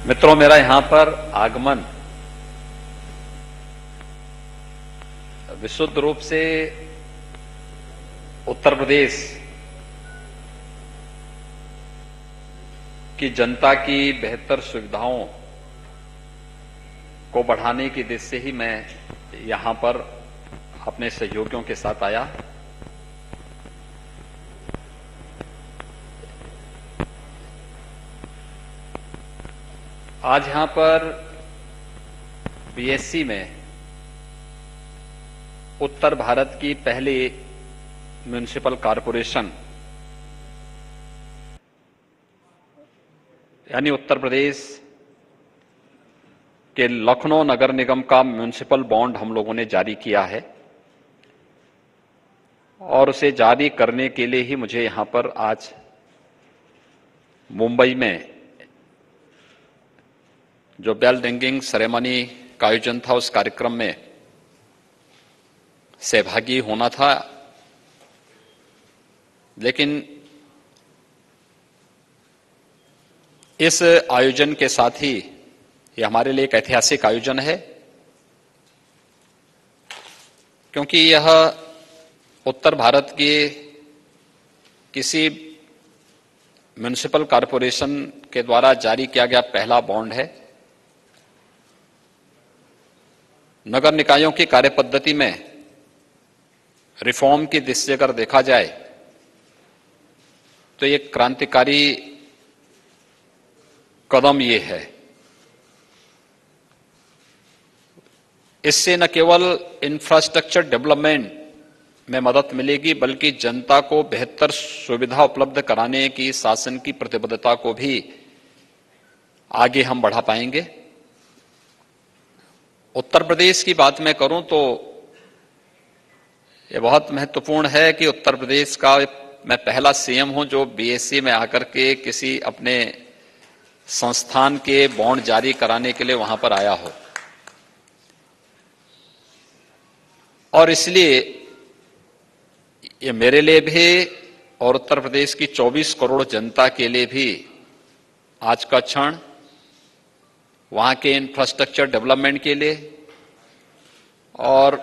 मित्रों, मेरा यहां पर आगमन विशुद्ध रूप से उत्तर प्रदेश की जनता की बेहतर सुविधाओं को बढ़ाने की दिशा से ही मैं यहां पर अपने सहयोगियों के साथ आया। आज यहां पर बीएससी में उत्तर भारत की पहली म्युनिसिपल कॉरपोरेशन यानी उत्तर प्रदेश के लखनऊ नगर निगम का म्युनिसिपल बॉन्ड हम लोगों ने जारी किया है और उसे जारी करने के लिए ही मुझे यहां पर आज मुंबई में जो बेल रिंगिंग सेरेमनी का आयोजन था उस कार्यक्रम में सहभागी होना था। लेकिन इस आयोजन के साथ ही ये हमारे लिए एक ऐतिहासिक आयोजन है, क्योंकि यह उत्तर भारत के किसी म्युनिसिपल कॉरपोरेशन के द्वारा जारी किया गया पहला बॉन्ड है। नगर निकायों की कार्यपद्धति में रिफॉर्म की दृष्टि से अगर देखा जाए तो एक क्रांतिकारी कदम ये है। इससे न केवल इंफ्रास्ट्रक्चर डेवलपमेंट में मदद मिलेगी बल्कि जनता को बेहतर सुविधा उपलब्ध कराने की शासन की प्रतिबद्धता को भी आगे हम बढ़ा पाएंगे। उत्तर प्रदेश की बात मैं करूं तो यह बहुत महत्वपूर्ण है कि उत्तर प्रदेश का मैं पहला सीएम हूं जो बीएससी में आकर के किसी अपने संस्थान के बॉन्ड जारी कराने के लिए वहां पर आया हो। और इसलिए ये मेरे लिए भी और उत्तर प्रदेश की 24 करोड़ जनता के लिए भी आज का क्षण वहां के इंफ्रास्ट्रक्चर डेवलपमेंट के लिए और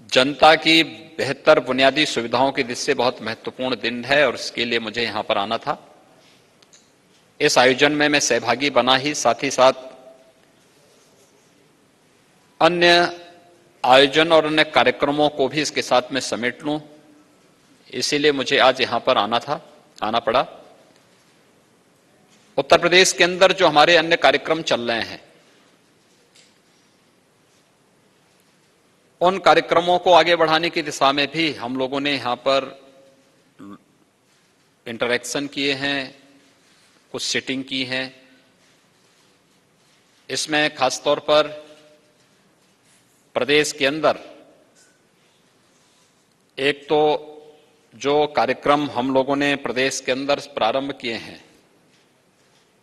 जनता की बेहतर बुनियादी सुविधाओं की दृष्टि से बहुत महत्वपूर्ण दिन है और इसके लिए मुझे यहां पर आना था। इस आयोजन में मैं सहभागी बना ही साथ अन्य आयोजन और अन्य कार्यक्रमों को भी इसके साथ में समेट लूं, इसीलिए मुझे आज यहां पर आना पड़ा। उत्तर प्रदेश के अंदर जो हमारे अन्य कार्यक्रम चल रहे हैं उन कार्यक्रमों को आगे बढ़ाने की दिशा में भी हम लोगों ने यहां पर इंटरेक्शन किए हैं, कुछ सिटिंग की है। इसमें खासतौर पर प्रदेश के अंदर एक तो जो कार्यक्रम हम लोगों ने प्रदेश के अंदर प्रारंभ किए हैं,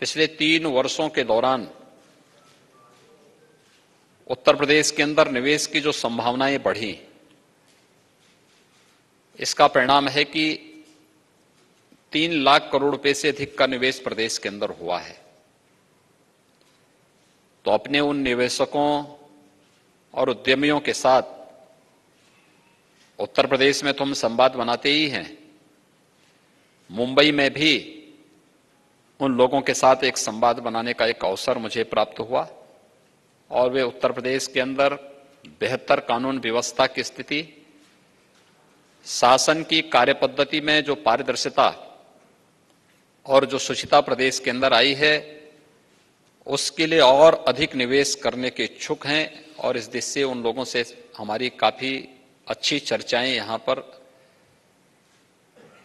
पिछले 3 वर्षों के दौरान उत्तर प्रदेश के अंदर निवेश की जो संभावनाएं बढ़ी, इसका परिणाम है कि 3 लाख करोड़ रुपए से अधिक का निवेश प्रदेश के अंदर हुआ है। तो अपने उन निवेशकों और उद्यमियों के साथ उत्तर प्रदेश में तो हम संवाद बनाते ही हैं, मुंबई में भी उन लोगों के साथ एक संवाद बनाने का एक अवसर मुझे प्राप्त हुआ और वे उत्तर प्रदेश के अंदर बेहतर कानून व्यवस्था की स्थिति, शासन की कार्यपद्धति में जो पारदर्शिता और जो शुचिता प्रदेश के अंदर आई है, उसके लिए और अधिक निवेश करने के इच्छुक हैं और इस दिशा से उन लोगों से हमारी काफी अच्छी चर्चाएं यहां पर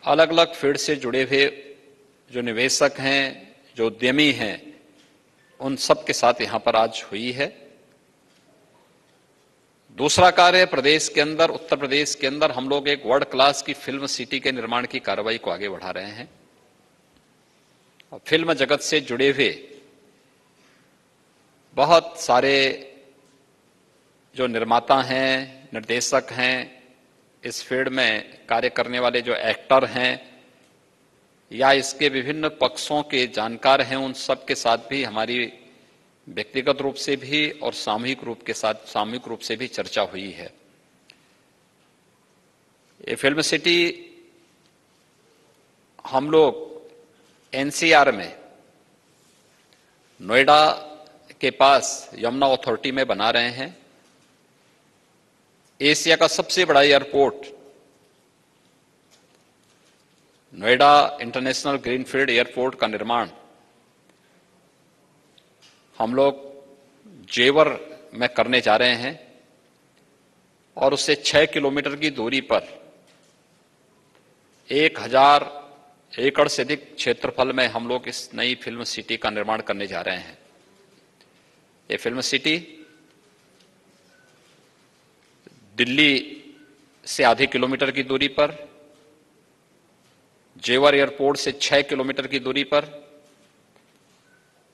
अलग अलग फील्ड से जुड़े हुए जो निवेशक हैं, जो उद्यमी हैं, उन सब के साथ यहां पर आज हुई है। दूसरा कार्य प्रदेश के अंदर, उत्तर प्रदेश के अंदर हम लोग एक वर्ल्ड क्लास की फिल्म सिटी के निर्माण की कार्रवाई को आगे बढ़ा रहे हैं और फिल्म जगत से जुड़े हुए बहुत सारे जो निर्माता हैं, निर्देशक हैं, इस फील्ड में कार्य करने वाले जो एक्टर हैं, या इसके विभिन्न पक्षों के जानकार हैं, उन सब के साथ भी हमारी व्यक्तिगत रूप से भी और सामूहिक रूप से भी चर्चा हुई है। ये फिल्म सिटी हम लोग एनसीआर में नोएडा के पास यमुना अथॉरिटी में बना रहे हैं। एशिया का सबसे बड़ा airport Noida international greenfield airport का निर्माण हम लोग जेवर में करने जा रहे हैं और उससे 6 किलोमीटर की दूरी पर 1000 एकड़ से अधिक क्षेत्रफल में हम लोग इस नई फिल्म सिटी का निर्माण करने जा रहे हैं। ये फिल्म सिटी दिल्ली से आधे किलोमीटर की दूरी पर, जेवर एयरपोर्ट से 6 किलोमीटर की दूरी पर,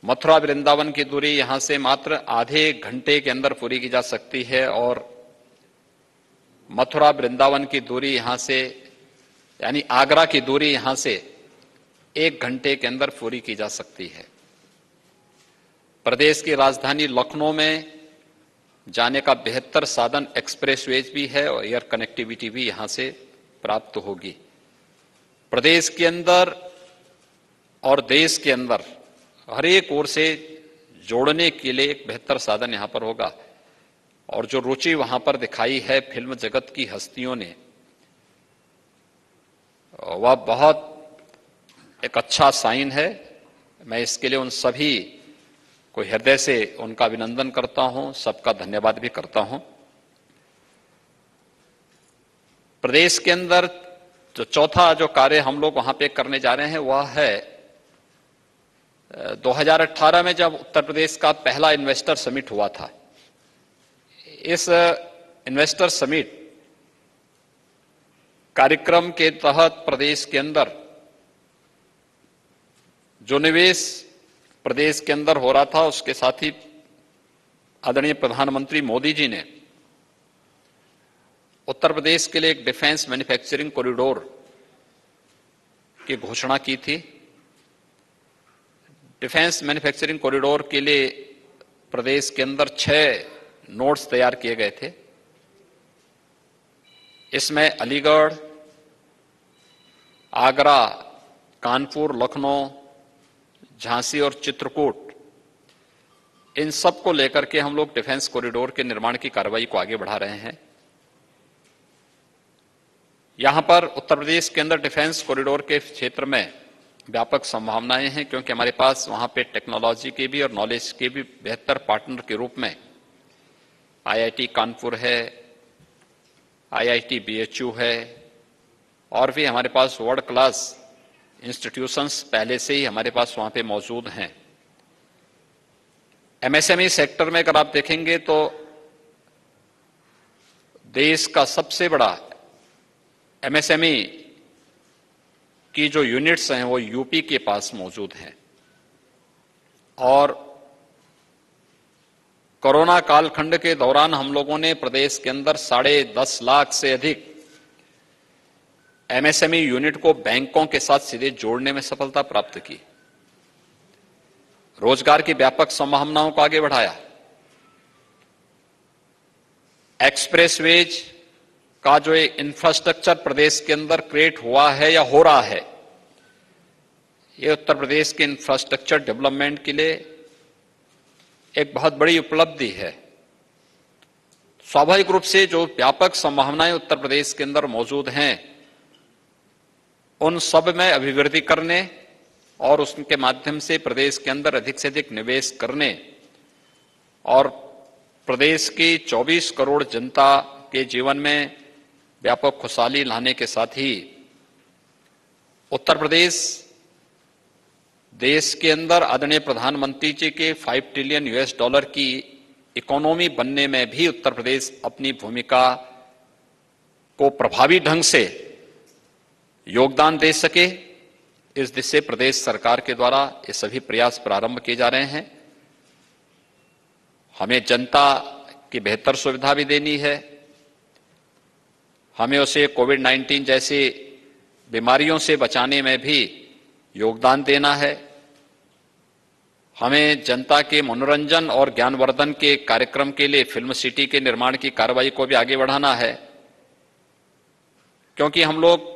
मथुरा वृंदावन की दूरी यहां से मात्र आधे घंटे के अंदर पूरी की जा सकती है और मथुरा वृंदावन की दूरी यहां से यानी आगरा की दूरी यहां से 1 घंटे के अंदर पूरी की जा सकती है। प्रदेश की राजधानी लखनऊ में जाने का बेहतर साधन एक्सप्रेसवेज भी है और एयर कनेक्टिविटी भी यहां से प्राप्त होगी। प्रदेश के अंदर और देश के अंदर हर एक ओर से जोड़ने के लिए एक बेहतर साधन यहां पर होगा और जो रुचि वहां पर दिखाई है फिल्म जगत की हस्तियों ने, वह बहुत एक अच्छा साइन है। मैं इसके लिए उन सभी को हृदय से उनका अभिनंदन करता हूं, सबका धन्यवाद भी करता हूं। प्रदेश के अंदर जो चौथा जो कार्य हम लोग वहां पे करने जा रहे हैं वह है 2018 में जब उत्तर प्रदेश का पहला इन्वेस्टर समिट हुआ था। इस इन्वेस्टर समिट कार्यक्रम के तहत प्रदेश के अंदर जो निवेश प्रदेश के अंदर हो रहा था, उसके साथ ही आदरणीय प्रधानमंत्री मोदी जी ने उत्तर प्रदेश के लिए एक डिफेंस मैन्युफैक्चरिंग कॉरिडोर की घोषणा की थी। डिफेंस मैन्युफैक्चरिंग कॉरिडोर के लिए प्रदेश के अंदर 6 नोड्स तैयार किए गए थे। इसमें अलीगढ़, आगरा, कानपुर, लखनऊ, झांसी और चित्रकूट, इन सब को लेकर के हम लोग डिफेंस कॉरिडोर के निर्माण की कार्रवाई को आगे बढ़ा रहे हैं। यहां पर उत्तर प्रदेश के अंदर डिफेंस कॉरिडोर के क्षेत्र में व्यापक संभावनाएं हैं क्योंकि हमारे पास वहां पे टेक्नोलॉजी के भी और नॉलेज के भी बेहतर पार्टनर के रूप में आईआईटी कानपुर है, आईआईटी बीएचयू है और भी हमारे पास वर्ल्ड क्लास इंस्टीट्यूशंस पहले से ही हमारे पास वहां पे मौजूद हैं। एमएसएमई सेक्टर में अगर आप देखेंगे तो देश का सबसे बड़ा एमएसएमई की जो यूनिट्स हैं वो यूपी के पास मौजूद हैं और कोरोना कालखंड के दौरान हम लोगों ने प्रदेश के अंदर 10.5 लाख से अधिक एमएसएमई यूनिट को बैंकों के साथ सीधे जोड़ने में सफलता प्राप्त की, रोजगार की व्यापक संभावनाओं को आगे बढ़ाया। एक्सप्रेसवेज का जो एक इंफ्रास्ट्रक्चर प्रदेश के अंदर क्रिएट हुआ है या हो रहा है, ये उत्तर प्रदेश के इंफ्रास्ट्रक्चर डेवलपमेंट के लिए एक बहुत बड़ी उपलब्धि है। स्वाभाविक रूप से जो व्यापक संभावनाएं उत्तर प्रदेश के अंदर मौजूद हैं, उन सब में अभिवृद्धि करने और उसके माध्यम से प्रदेश के अंदर अधिक से अधिक निवेश करने और प्रदेश की 24 करोड़ जनता के जीवन में व्यापक खुशहाली लाने के साथ ही उत्तर प्रदेश देश के अंदर आदरणीय प्रधानमंत्री जी के $5 ट्रिलियन की इकोनॉमी बनने में भी उत्तर प्रदेश अपनी भूमिका को प्रभावी ढंग से योगदान दे सके, इस दिशा से प्रदेश सरकार के द्वारा ये सभी प्रयास प्रारंभ किए जा रहे हैं। हमें जनता की बेहतर सुविधा भी देनी है, हमें उसे कोविड-19 जैसी बीमारियों से बचाने में भी योगदान देना है। हमें जनता के मनोरंजन और ज्ञानवर्धन के कार्यक्रम के लिए फिल्म सिटी के निर्माण की कार्रवाई को भी आगे बढ़ाना है, क्योंकि हम लोग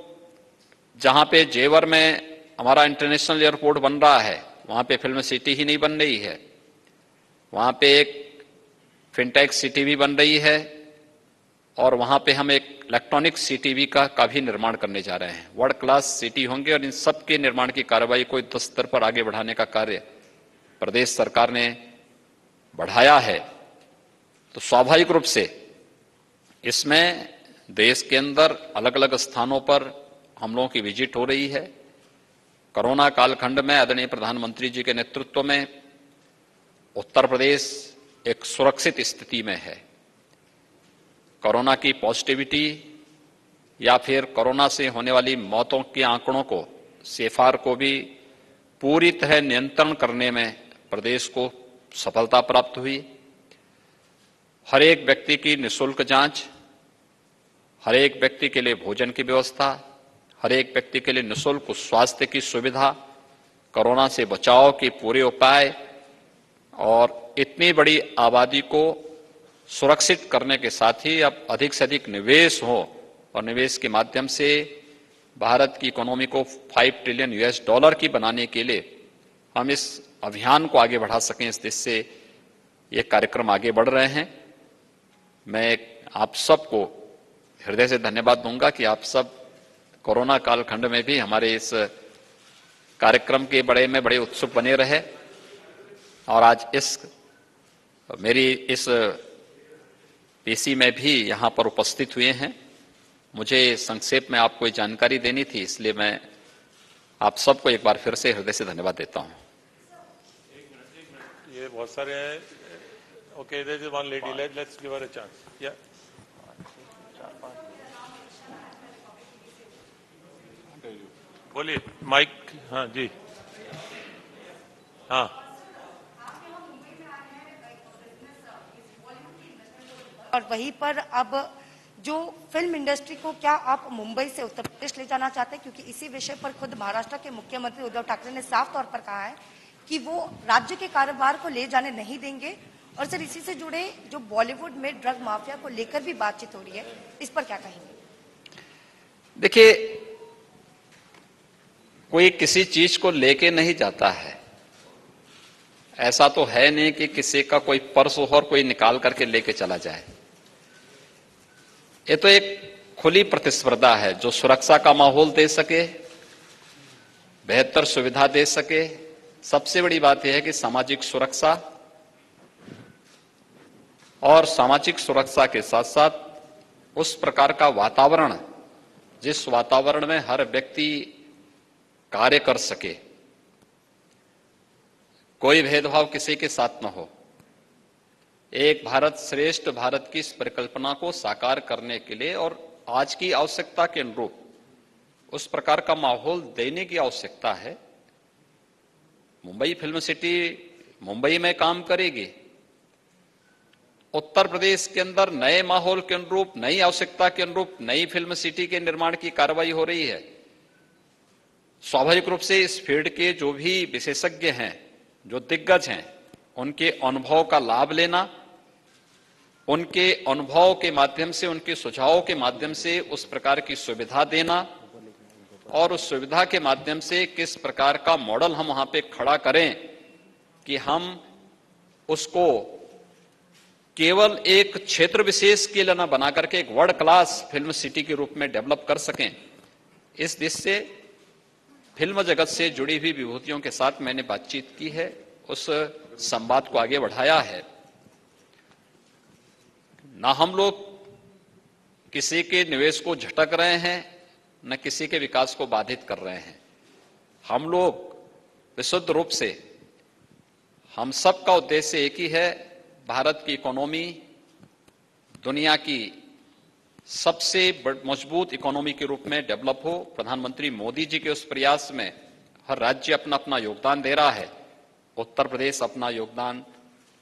जहां पे जेवर में हमारा इंटरनेशनल एयरपोर्ट बन रहा है, वहां पे फिल्म सिटी ही नहीं बन रही है, वहां पे एक फिनटेक सिटी भी बन रही है और वहां पे हम एक इलेक्ट्रॉनिक सिटी भी का भी निर्माण करने जा रहे हैं। वर्ल्ड क्लास सिटी होंगे और इन सब के निर्माण की कार्रवाई को युद्ध स्तर पर आगे बढ़ाने का कार्य प्रदेश सरकार ने बढ़ाया है। तो स्वाभाविक रूप से इसमें देश के अंदर अलग अलग स्थानों पर हम लोगों की विजिट हो रही है। कोरोना कालखंड में आदरणीय प्रधानमंत्री जी के नेतृत्व में उत्तर प्रदेश एक सुरक्षित स्थिति में है। कोरोना की पॉजिटिविटी या फिर कोरोना से होने वाली मौतों के आंकड़ों को, CFR को भी पूरी तरह नियंत्रण करने में प्रदेश को सफलता प्राप्त हुई। हर एक व्यक्ति की निःशुल्क जांच, हर एक व्यक्ति के लिए भोजन की व्यवस्था, हर एक व्यक्ति के लिए निःशुल्क स्वास्थ्य की सुविधा, कोरोना से बचाव के पूरे उपाय और इतनी बड़ी आबादी को सुरक्षित करने के साथ ही अब अधिक से अधिक निवेश हो और निवेश के माध्यम से भारत की इकोनॉमी को $5 ट्रिलियन की बनाने के लिए हम इस अभियान को आगे बढ़ा सकें, इस दिशा से ये कार्यक्रम आगे बढ़ रहे हैं। मैं आप सबको हृदय से धन्यवाद दूंगा कि आप सब कोरोना कालखंड में भी हमारे इस कार्यक्रम के बड़े उत्सुक बने रहे और आज मेरी इस पीसी में भी यहां पर उपस्थित हुए हैं। मुझे संक्षेप में आपको जानकारी देनी थी, इसलिए मैं आप सबको एक बार फिर से हृदय से धन्यवाद देता हूं। ये बहुत सारे हैं। Okay, there is one lady, let's give her a chance. या बोलिए, माइक। हाँ जी, हाँ। और वहीं पर अब जो फिल्म इंडस्ट्री को क्या आप मुंबई से उत्तर प्रदेश ले जाना चाहते हैं, क्योंकि इसी विषय पर खुद महाराष्ट्र के मुख्यमंत्री उद्धव ठाकरे ने साफ तौर पर कहा है कि वो राज्य के कारोबार को ले जाने नहीं देंगे। और सर, इसी से जुड़े जो बॉलीवुड में ड्रग माफिया को लेकर भी बातचीत हो रही है, इस पर क्या कहेंगे? देखिए, कोई किसी चीज को लेके नहीं जाता है। ऐसा तो है नहीं कि किसी का कोई पर्स हो और कोई निकाल करके लेके चला जाए। ये तो एक खुली प्रतिस्पर्धा है जो सुरक्षा का माहौल दे सके, बेहतर सुविधा दे सके। सबसे बड़ी बात यह है कि सामाजिक सुरक्षा, और सामाजिक सुरक्षा के साथ साथ उस प्रकार का वातावरण जिस वातावरण में हर व्यक्ति कार्य कर सके, कोई भेदभाव किसी के साथ न हो। एक भारत श्रेष्ठ भारत की इस परिकल्पना को साकार करने के लिए और आज की आवश्यकता के अनुरूप उस प्रकार का माहौल देने की आवश्यकता है। मुंबई फिल्म सिटी मुंबई में काम करेगी। उत्तर प्रदेश के अंदर नए माहौल के अनुरूप, नई आवश्यकता के अनुरूप नई फिल्म सिटी के निर्माण की कार्रवाई हो रही है। स्वाभाविक रूप से इस फील्ड के जो भी विशेषज्ञ हैं, जो दिग्गज हैं, उनके अनुभव का लाभ लेना, उनके अनुभव के माध्यम से, उनके सुझावों के माध्यम से उस प्रकार की सुविधा देना और उस सुविधा के माध्यम से किस प्रकार का मॉडल हम वहां पे खड़ा करें कि हम उसको केवल एक क्षेत्र विशेष के लिए न बना करके एक वर्ल्ड क्लास फिल्म सिटी के रूप में डेवलप कर सकें। इस दिशा से फिल्म जगत से जुड़ी हुई विभूतियों के साथ मैंने बातचीत की है, उस संवाद को आगे बढ़ाया है। ना हम लोग किसी के निवेश को झटक रहे हैं, न किसी के विकास को बाधित कर रहे हैं। हम लोग विशुद्ध रूप से, हम सबका उद्देश्य एक ही है, भारत की इकोनॉमी दुनिया की सबसे मजबूत इकोनॉमी के रूप में डेवलप हो। प्रधानमंत्री मोदी जी के उस प्रयास में हर राज्य अपना अपना योगदान दे रहा है। उत्तर प्रदेश अपना योगदान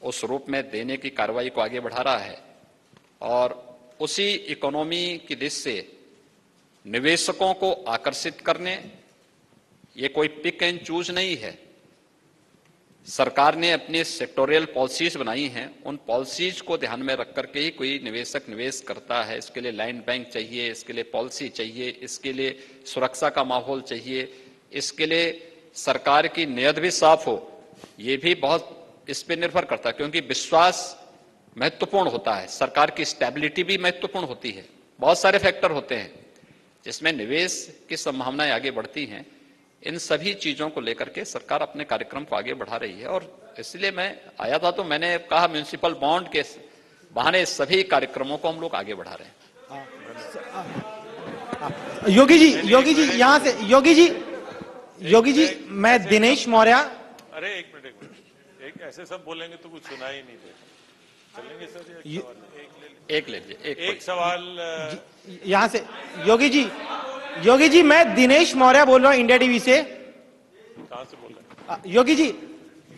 उस रूप में देने की कार्रवाई को आगे बढ़ा रहा है और उसी इकोनॉमी की दिशा से निवेशकों को आकर्षित करने ये कोई पिक एंड चूज नहीं है। सरकार ने अपनी सेक्टोरियल पॉलिसीज बनाई हैं, उन पॉलिसीज को ध्यान में रख करके ही कोई निवेशक निवेश करता है। इसके लिए लैंड बैंक चाहिए, इसके लिए पॉलिसी चाहिए, इसके लिए सुरक्षा का माहौल चाहिए, इसके लिए सरकार की नीयत भी साफ हो, ये भी बहुत इस पे निर्भर करता है, क्योंकि विश्वास महत्वपूर्ण होता है, सरकार की स्टेबिलिटी भी महत्वपूर्ण होती है। बहुत सारे फैक्टर होते हैं जिसमें निवेश की संभावनाएं आगे बढ़ती हैं। इन सभी चीजों को लेकर के सरकार अपने कार्यक्रम को आगे बढ़ा रही है, और इसलिए मैं आया था तो मैंने कहा म्युनिसिपल बॉन्ड के बहाने सभी कार्यक्रमों को हम लोग आगे बढ़ा रहे हैं। योगी जी यहाँ से योगी जी मैं दिनेश मौर्य। अरे एक मिनट, एक ऐसे सब बोलेंगे तो कुछ सुना ही नहीं दे। चलेंगे सर, एक ले लीजिए, एक सवाल यहाँ से योगी जी मैं दिनेश मौर्य बोल रहा हूँ इंडिया टीवी से। कहां से बोल रहे हैं? योगी जी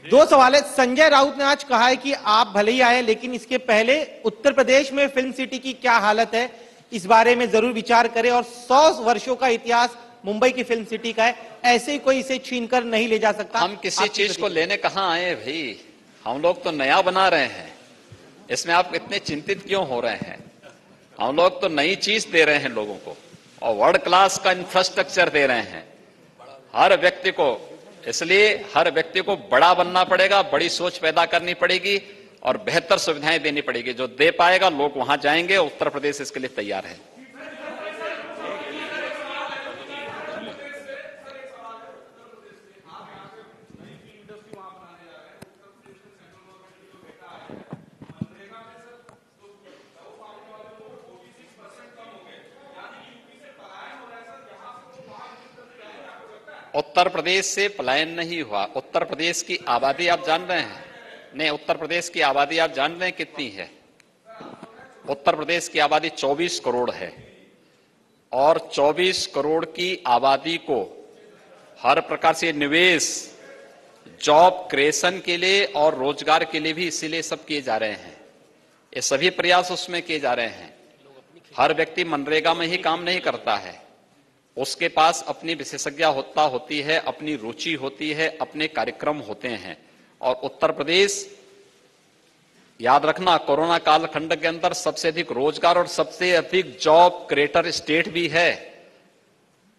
2 सवाल है। संजय राउत ने आज कहा है कि आप भले ही आए, लेकिन इसके पहले उत्तर प्रदेश में फिल्म सिटी की क्या हालत है, इस बारे में जरूर विचार करें। और 100 वर्षों का इतिहास मुंबई की फिल्म सिटी का है, ऐसे ही कोई इसे छीनकर नहीं ले जा सकता। हम किसी चीज को लेने कहां आए भाई, हम लोग तो नया बना रहे हैं, इसमें आप इतने चिंतित क्यों हो रहे हैं? हम लोग तो नई चीज दे रहे हैं लोगों को, और वर्ल्ड क्लास का इंफ्रास्ट्रक्चर दे रहे हैं हर व्यक्ति को। इसलिए हर व्यक्ति को बड़ा बनना पड़ेगा, बड़ी सोच पैदा करनी पड़ेगी और बेहतर सुविधाएं देनी पड़ेगी। जो दे पाएगा लोग वहां जाएंगे, उत्तर प्रदेश इसके लिए तैयार है। उत्तर प्रदेश से पलायन नहीं हुआ। उत्तर प्रदेश की आबादी आप जान रहे हैं? नहीं, उत्तर प्रदेश की आबादी आप जान रहे हैं कितनी है? उत्तर प्रदेश की आबादी 24 करोड़ है, और 24 करोड़ की आबादी को हर प्रकार से निवेश, जॉब क्रिएशन के लिए और रोजगार के लिए भी इसीलिए सब किए जा रहे हैं। ये सभी प्रयास उसमें किए जा रहे हैं। हर व्यक्ति मनरेगा में ही काम नहीं करता है, उसके पास अपनी विशेषज्ञता होती है, अपनी रुचि होती है, अपने कार्यक्रम होते हैं। और उत्तर प्रदेश, याद रखना, कोरोना कालखंड के अंदर सबसे अधिक रोजगार और सबसे अधिक जॉब क्रिएटर स्टेट भी है।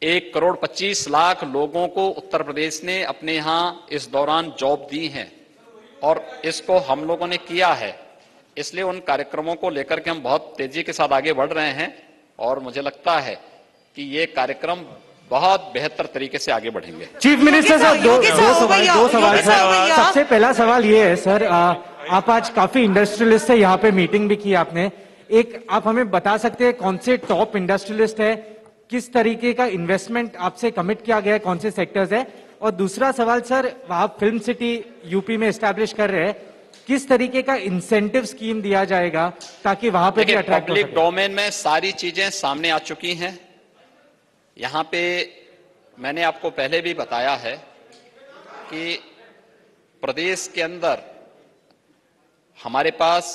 1,25,00,000 लोगों को उत्तर प्रदेश ने अपने यहां इस दौरान जॉब दी है, और इसको हम लोगों ने किया है। इसलिए उन कार्यक्रमों को लेकर के हम बहुत तेजी के साथ आगे बढ़ रहे हैं, और मुझे लगता है कि ये कार्यक्रम बहुत बेहतर तरीके से आगे बढ़ेंगे। चीफ मिनिस्टर साहब दो सवाल सर। सबसे पहला सवाल ये है सर, आप आज काफी इंडस्ट्रियलिस्ट है, यहाँ पे मीटिंग भी की आपने। एक आप हमें बता सकते हैं कौन से टॉप इंडस्ट्रियलिस्ट है, किस तरीके का इन्वेस्टमेंट आपसे कमिट किया गया है, कौन से सेक्टर्स है? और दूसरा सवाल सर, आप फिल्म सिटी यूपी में एस्टैब्लिश कर रहे हैं, किस तरीके का इंसेंटिव स्कीम दिया जाएगा ताकि वहां पे भी अट्रैक्ट हो सके? पब्लिक डोमेन में सारी चीजें सामने आ चुकी हैं। यहां पे मैंने आपको पहले भी बताया है कि प्रदेश के अंदर हमारे पास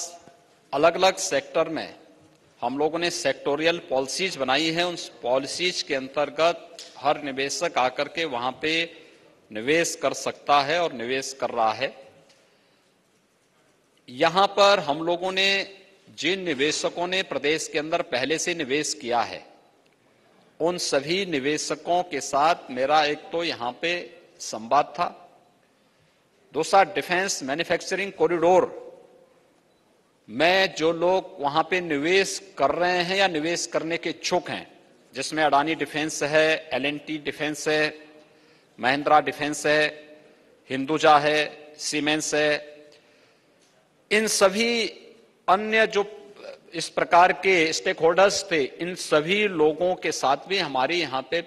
अलग अलग सेक्टर में हम लोगों ने सेक्टोरियल पॉलिसीज बनाई है। उन पॉलिसीज के अंतर्गत हर निवेशक आकर के वहां पे निवेश कर सकता है और निवेश कर रहा है। यहां पर हम लोगों ने जिन निवेशकों ने प्रदेश के अंदर पहले से निवेश किया है, उन सभी निवेशकों के साथ मेरा एक तो यहां पे संवाद था। दूसरा, डिफेंस मैन्युफैक्चरिंग कॉरिडोर में जो लोग वहां पे निवेश कर रहे हैं या निवेश करने के इच्छुक हैं, जिसमें अडानी डिफेंस है, L&T डिफेंस है, महिंद्रा डिफेंस है, हिंदुजा है, सीमेंस है, इन सभी अन्य जो इस प्रकार के स्टेक होल्डर्स थे, इन सभी लोगों के साथ भी हमारी यहाँ पे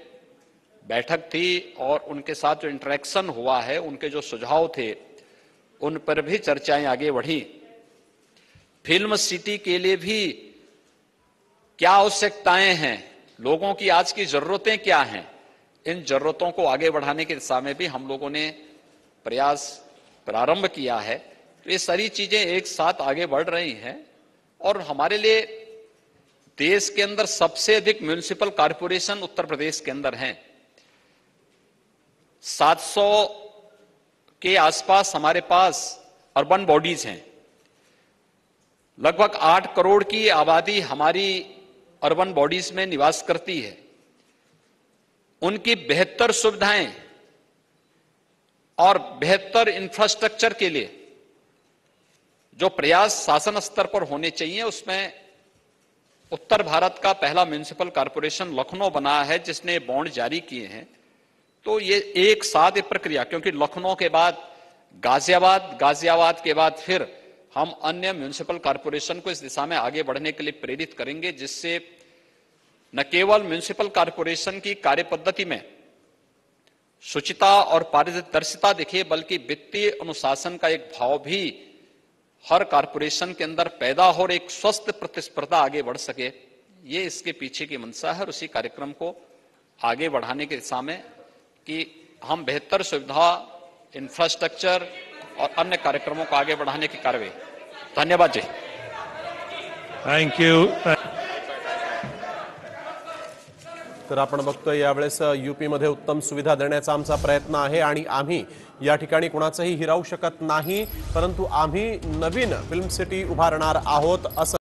बैठक थी, और उनके साथ जो इंटरेक्शन हुआ है, उनके जो सुझाव थे, उन पर भी चर्चाएं आगे बढ़ी। फिल्म सिटी के लिए भी क्या आवश्यकताएं हैं, लोगों की आज की जरूरतें क्या हैं, इन जरूरतों को आगे बढ़ाने की दिशा में भी हम लोगों ने प्रयास प्रारंभ किया है। तो ये सारी चीजें एक साथ आगे बढ़ रही हैं, और हमारे लिए देश के अंदर सबसे अधिक म्युनिसिपल कॉर्पोरेशन उत्तर प्रदेश के अंदर हैं। 700 के आसपास हमारे पास अर्बन बॉडीज हैं। लगभग 8 करोड़ की आबादी हमारी अर्बन बॉडीज में निवास करती है। उनकी बेहतर सुविधाएं और बेहतर इंफ्रास्ट्रक्चर के लिए जो प्रयास शासन स्तर पर होने चाहिए, उसमें उत्तर भारत का पहला म्युनिसिपल कॉर्पोरेशन लखनऊ बना है जिसने बॉन्ड जारी किए हैं। तो ये एक साथ प्रक्रिया, क्योंकि लखनऊ के बाद गाजियाबाद, गाजियाबाद के बाद फिर हम अन्य म्युनिसिपल कॉर्पोरेशन को इस दिशा में आगे बढ़ने के लिए प्रेरित करेंगे, जिससे न केवल म्युनिसिपल कॉर्पोरेशन की कार्य पद्धति में शुचिता और पारदर्शिता दिखे, बल्कि वित्तीय अनुशासन का एक भाव भी हर कॉर्पोरेशन के अंदर पैदा हो और एक स्वस्थ प्रतिस्पर्धा आगे बढ़ सके। ये इसके पीछे की मंशा है और उसी कार्यक्रम को आगे बढ़ाने की दिशा में कि हम बेहतर सुविधा, इंफ्रास्ट्रक्चर और अन्य कार्यक्रमों को आगे बढ़ाने की कार्रवाई। धन्यवाद जी। Thank you. तर आपण बघतोय यावेळेस यूपीमध्ये उत्तम सुविधा देण्याचा आमचा प्रयत्न आहे आणि आम्ही या ठिकाणी कोणाचंही हिरावू शकत नाही, परंतु आम्ही नवीन फिल्म सिटी उभारणार आहोत असं